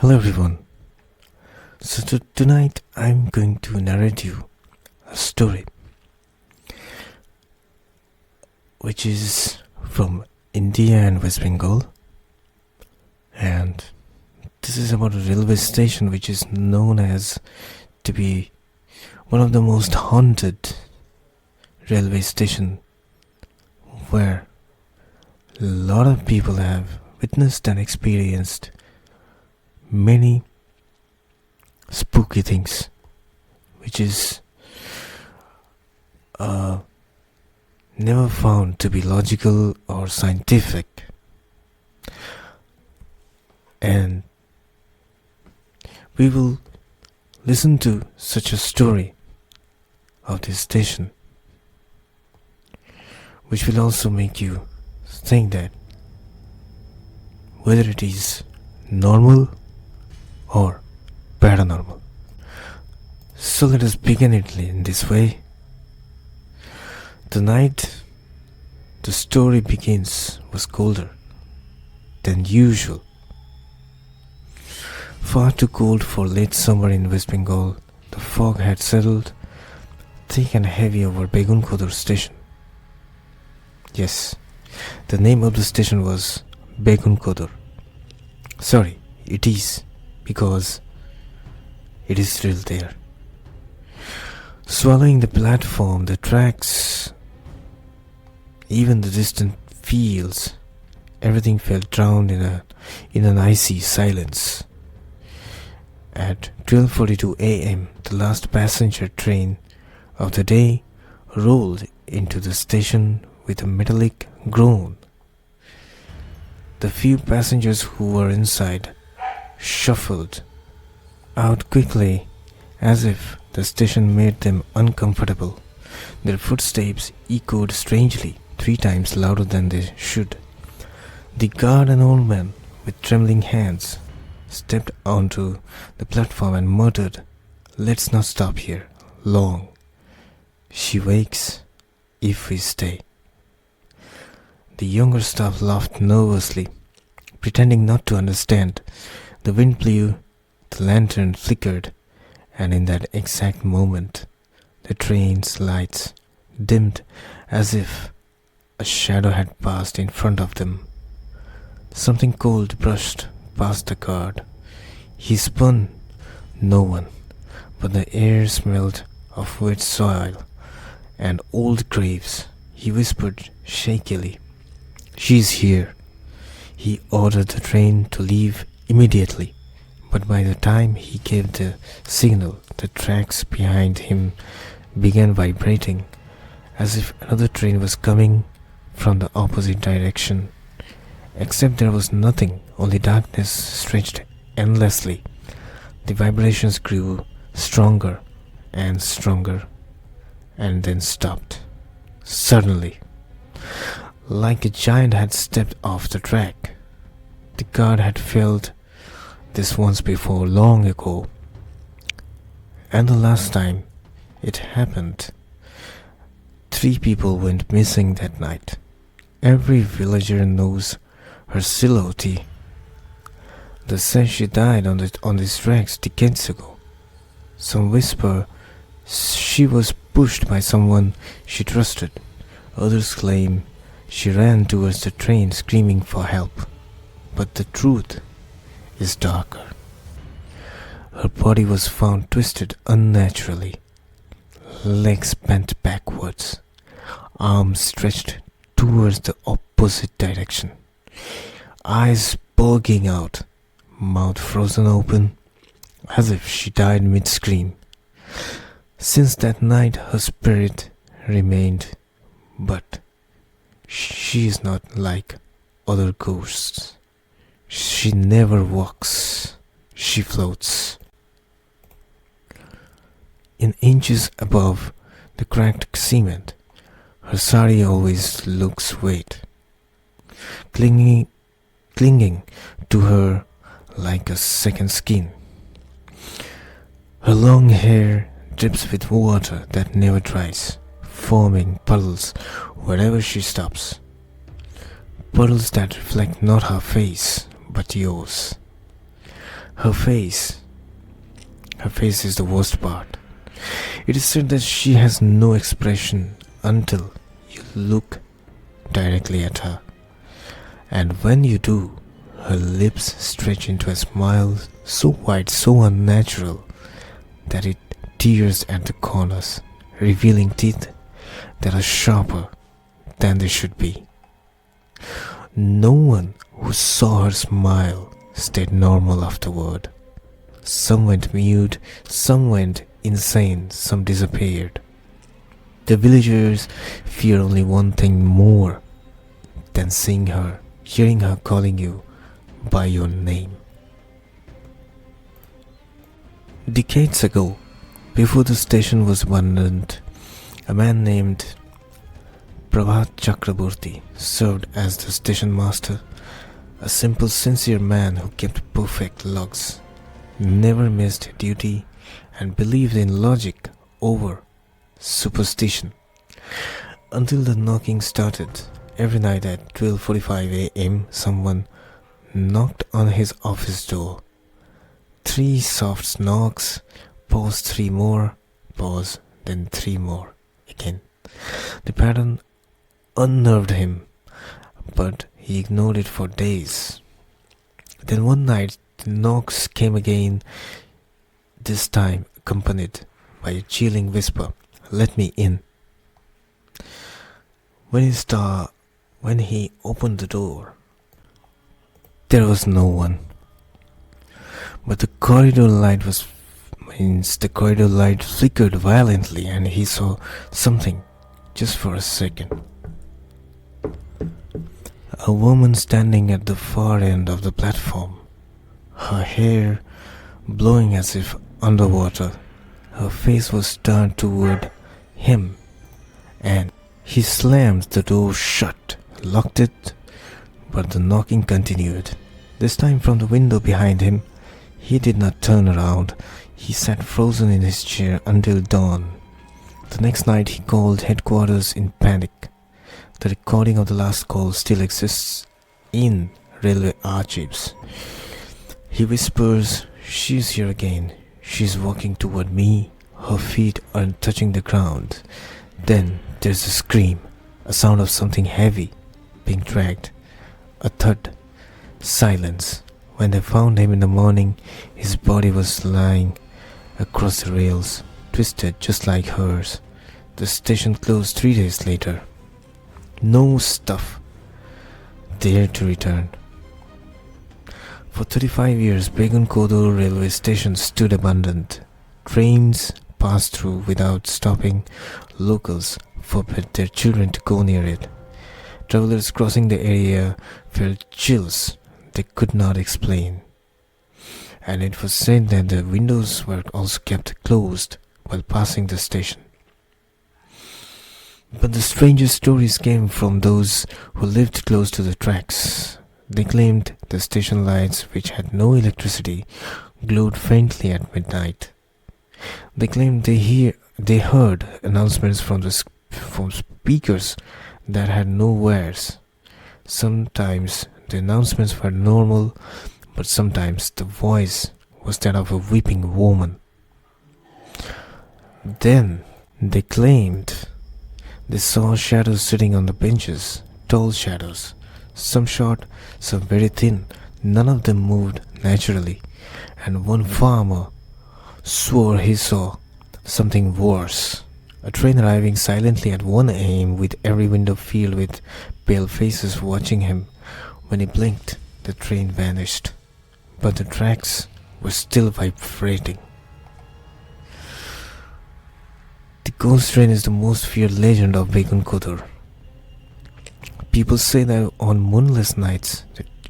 Hello everyone. Tonight I'm going to narrate you a story which is from India and West Bengal, and this is about a railway station which is known as to be one of the most haunted railway station where a lot of people have witnessed and experienced many spooky things, which is never found to be logical or scientific. And we will listen to such a story of this station, which will also make you think that whether it is normal or paranormal. So let us begin it in this way. The night the story begins was colder than usual. Far too cold for late summer in West Bengal. The fog had settled thick and heavy over Begunkodor Station. Yes, the name of the station was Begunkodor. Sorry, it is, because it is still there. Swallowing the platform, the tracks, even the distant fields, everything felt drowned in an icy silence. At 12:42 a.m., the last passenger train of the day rolled into the station with a metallic groan. The few passengers who were inside shuffled out quickly as if the station made them uncomfortable. Their footsteps echoed strangely, 3 times louder than they should. The guard, an old man with trembling hands, stepped onto the platform and muttered, "Let's not stop here long. She wakes if we stay." The younger staff laughed nervously, pretending not to understand. The wind blew, the lantern flickered, and in that exact moment, the train's lights dimmed as if a shadow had passed in front of them. Something cold brushed past the guard. He spun. No one, but the air smelled of wet soil and old graves. He whispered shakily, "She's here." He ordered the train to leave immediately, but by the time he gave the signal, the tracks behind him began vibrating as if another train was coming from the opposite direction. Except there was nothing, only darkness stretched endlessly. The vibrations grew stronger and stronger, and then stopped. Suddenly, like a giant had stepped off the track. The guard had felt this once before, long ago, and the last time it happened, 3 people went missing that night. Every villager knows her silhouette. They say she died on these tracks decades ago. Some whisper she was pushed by someone she trusted. Others claim she ran towards the train screaming for help. But the truth is darker. Her body was found twisted unnaturally, legs bent backwards, arms stretched towards the opposite direction, eyes bulging out, mouth frozen open, as if she died mid-scream. Since that night her spirit remained, but she is not like other ghosts. She never walks, she floats. In inches above the cracked cement, her sari always looks wet, clinging to her like a second skin. Her long hair drips with water that never dries, forming puddles wherever she stops. Puddles that reflect not her face, but yours. Her face. Her face is the worst part. It is said that she has no expression until you look directly at her. And when you do, her lips stretch into a smile so wide, so unnatural, that it tears at the corners, revealing teeth that are sharper than they should be. No one who saw her smile stayed normal afterward. Some went mute, some went insane, some disappeared. The villagers fear only one thing more than seeing her, hearing her calling you by your name. Decades ago, before the station was abandoned, a man named Prabhat Chakraborty served as the station master, a simple, sincere man who kept perfect logs, never missed duty, and believed in logic over superstition. Until the knocking started. Every night at 12:45 a.m. someone knocked on his office door. 3 soft knocks, pause 3 more, pause, then 3 more again. The pattern unnerved him, but he ignored it for days. Then one night the knocks came again, this time accompanied by a chilling whisper, "Let me in." When he opened the door, there was no one. But the corridor light flickered violently, and he saw something just for a second. A woman standing at the far end of the platform, her hair blowing as if underwater. Her face was turned toward him, and he slammed the door shut, locked it, but the knocking continued. This time from the window behind him. He did not turn around. He sat frozen in his chair until dawn. The next night he called headquarters in panic. The recording of the last call still exists in railway archives. He whispers, "She's here again. She's walking toward me. Her feet are touching the ground." Then there's a scream, a sound of something heavy being dragged, a thud, silence. When they found him in the morning, his body was lying across the rails, twisted just like hers. The station closed 3 days later. No stuff dared to return. For 35 years, Begunkodor Railway Station stood abandoned. Trains passed through without stopping. Locals forbid their children to go near it. Travelers crossing the area felt chills they could not explain. And it was said that the windows were also kept closed while passing the station. But the strangest stories came from those who lived close to the tracks. They claimed the station lights, which had no electricity, glowed faintly at midnight. They claimed they heard announcements from speakers that had no wires. Sometimes the announcements were normal, but sometimes the voice was that of a weeping woman. Then they claimed they saw shadows sitting on the benches, tall shadows, some short, some very thin. None of them moved naturally, and one farmer swore he saw something worse. A train arriving silently at 1 a.m. with every window filled with pale faces watching him. When he blinked, the train vanished, but the tracks were still vibrating. The ghost train is the most feared legend of Begunkodor. People say that on moonless nights,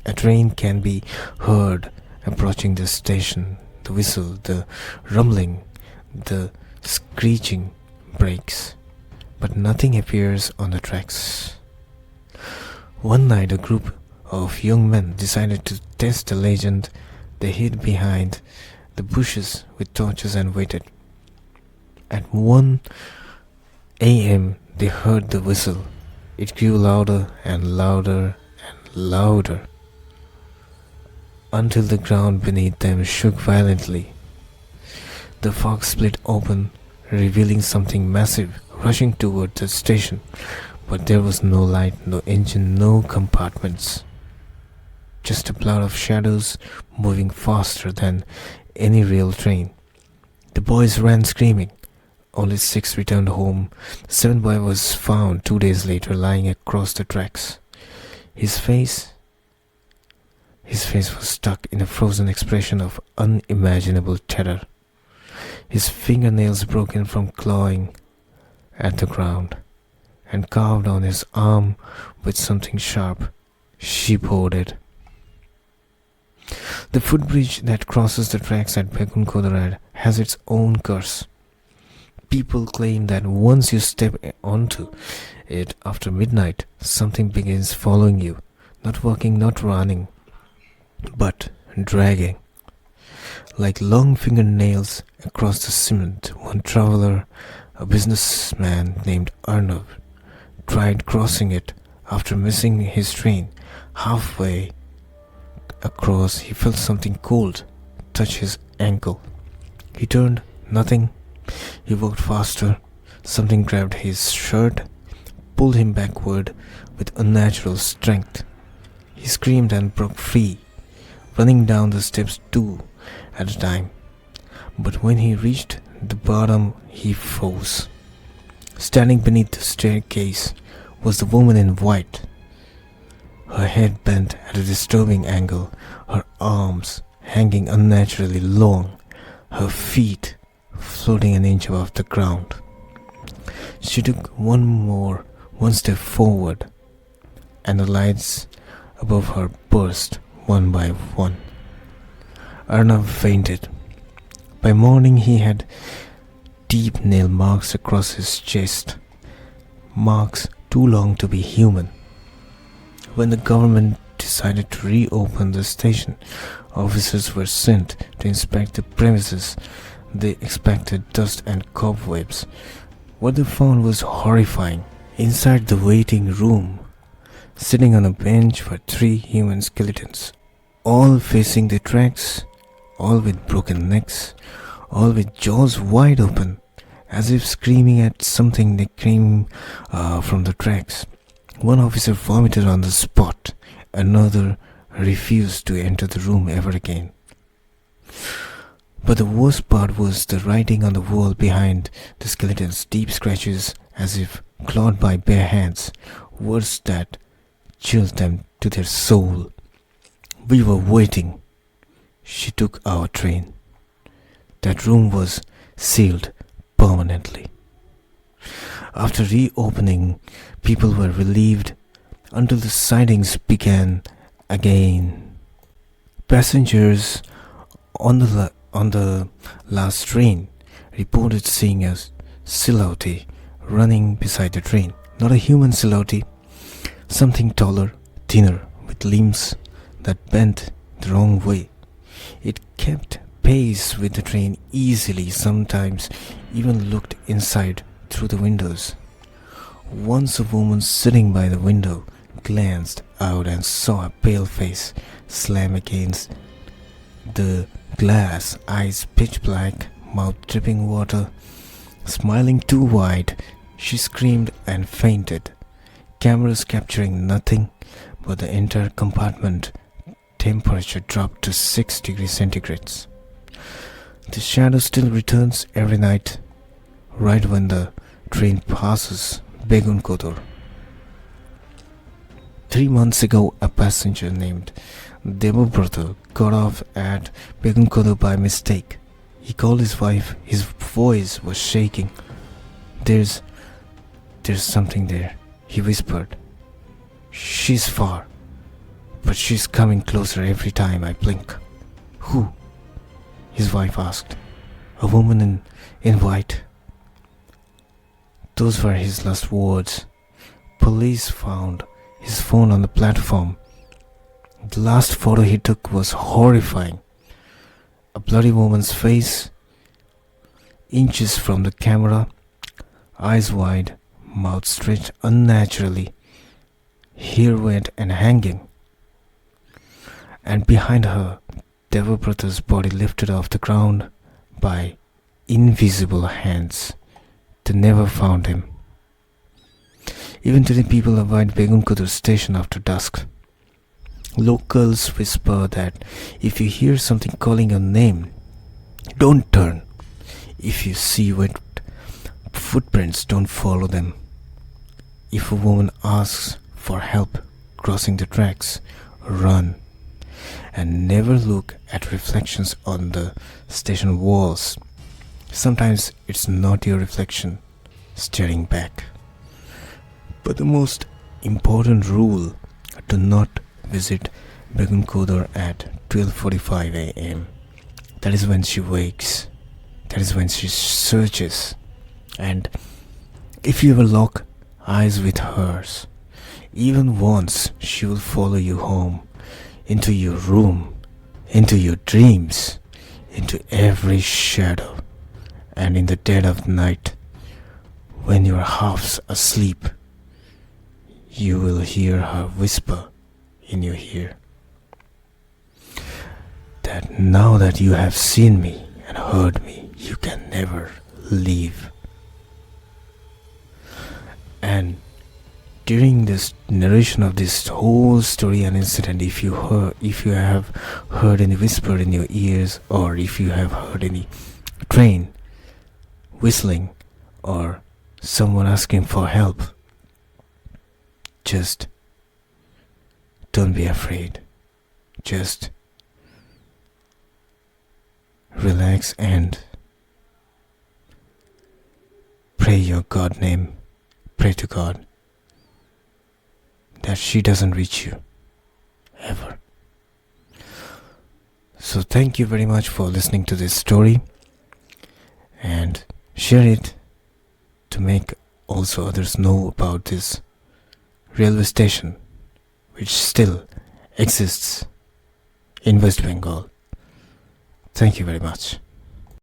a train can be heard approaching the station. The whistle, the rumbling, the screeching brakes, but nothing appears on the tracks. One night, a group of young men decided to test the legend. They hid behind the bushes with torches and waited. At 1 a.m. they heard the whistle. It grew louder and louder and louder until the ground beneath them shook violently. The fog split open, revealing something massive rushing toward the station, but there was no light, no engine, no compartments. Just a cloud of shadows moving faster than any real train. The boys ran screaming. Only 6 returned home. The 7th boy was found 2 days later lying across the tracks. His face was stuck in a frozen expression of unimaginable terror. His fingernails broken from clawing at the ground, and carved on his arm with something sharp, sheep-hoarded. The footbridge that crosses the tracks at Begunkodor has its own curse. People claim that once you step onto it after midnight, something begins following you, not walking, not running, but dragging. Like long fingernails across the cement, one traveler, a businessman named Arnav, tried crossing it after missing his train. Halfway across, he felt something cold touch his ankle. He turned, nothing. He walked faster. Something grabbed his shirt, pulled him backward with unnatural strength. He screamed and broke free, running down the steps 2 at a time. But when he reached the bottom, he froze. Standing beneath the staircase was the woman in white. Her head bent at a disturbing angle, her arms hanging unnaturally long, her feet floating an inch above the ground. She took one step forward, and the lights above her burst one by one. Arnav fainted. By morning he had deep nail marks across his chest, marks too long to be human. When the government decided to reopen the station, officers were sent to inspect the premises. They expected dust and cobwebs. What they found was horrifying. Inside the waiting room, sitting on a bench, were 3 human skeletons, all facing the tracks, all with broken necks, all with jaws wide open, as if screaming at something that came from the tracks. One officer vomited on the spot. Another refused to enter the room ever again. But the worst part was the writing on the wall behind the skeletons, deep scratches as if clawed by bare hands, words that chilled them to their soul. We were waiting. She took our train. That room was sealed permanently. After reopening, people were relieved until the sightings began again. Passengers on the last train reported seeing a silhouette running beside the train. Not a human silhouette, something taller, thinner, with limbs that bent the wrong way. It kept pace with the train easily, sometimes even looked inside through the windows. Once a woman sitting by the window glanced out and saw a pale face slam against the glass, eyes pitch black, mouth dripping water, smiling too wide. She screamed and fainted. Cameras capturing nothing, but the entire compartment temperature dropped to 6 degrees centigrade. The shadow still returns every night, right when the train passes Begunkodor. 3 months ago, a passenger named Debabrata got off at Begunkodor by mistake. He called his wife. His voice was shaking. There's something there, he whispered. She's far, but she's coming closer every time I blink. Who? His wife asked. A woman in white. Those were his last words. Police found his phone on the platform. The last photo he took was horrifying. A bloody woman's face, inches from the camera, eyes wide, mouth stretched unnaturally, hair wet and hanging. And behind her, Devabrata's body lifted off the ground by invisible hands. They never found him. Even today, people avoid Begunkodor Station after dusk. Locals whisper that if you hear something calling your name, don't turn. If you see wet footprints, don't follow them. If a woman asks for help crossing the tracks, run. And never look at reflections on the station walls. Sometimes it's not your reflection staring back. But the most important rule: do not visit Begunkodor at 12:45 a.m. That is when she wakes. That is when she searches. And if you ever lock eyes with hers, even once, she will follow you home, into your room, into your dreams, into every shadow. And in the dead of night, when you are half asleep, you will hear her whisper in your ear that now that you have seen me and heard me, you can never leave. And during this narration of this whole story and incident, if you have heard any whisper in your ears, or if you have heard any train whistling or someone asking for help, just don't be afraid. Just relax and pray your God name. Pray to God that she doesn't reach you ever. So thank you very much for listening to this story, and share it to make also others know about this railway station which still exists in West Bengal. Thank you very much.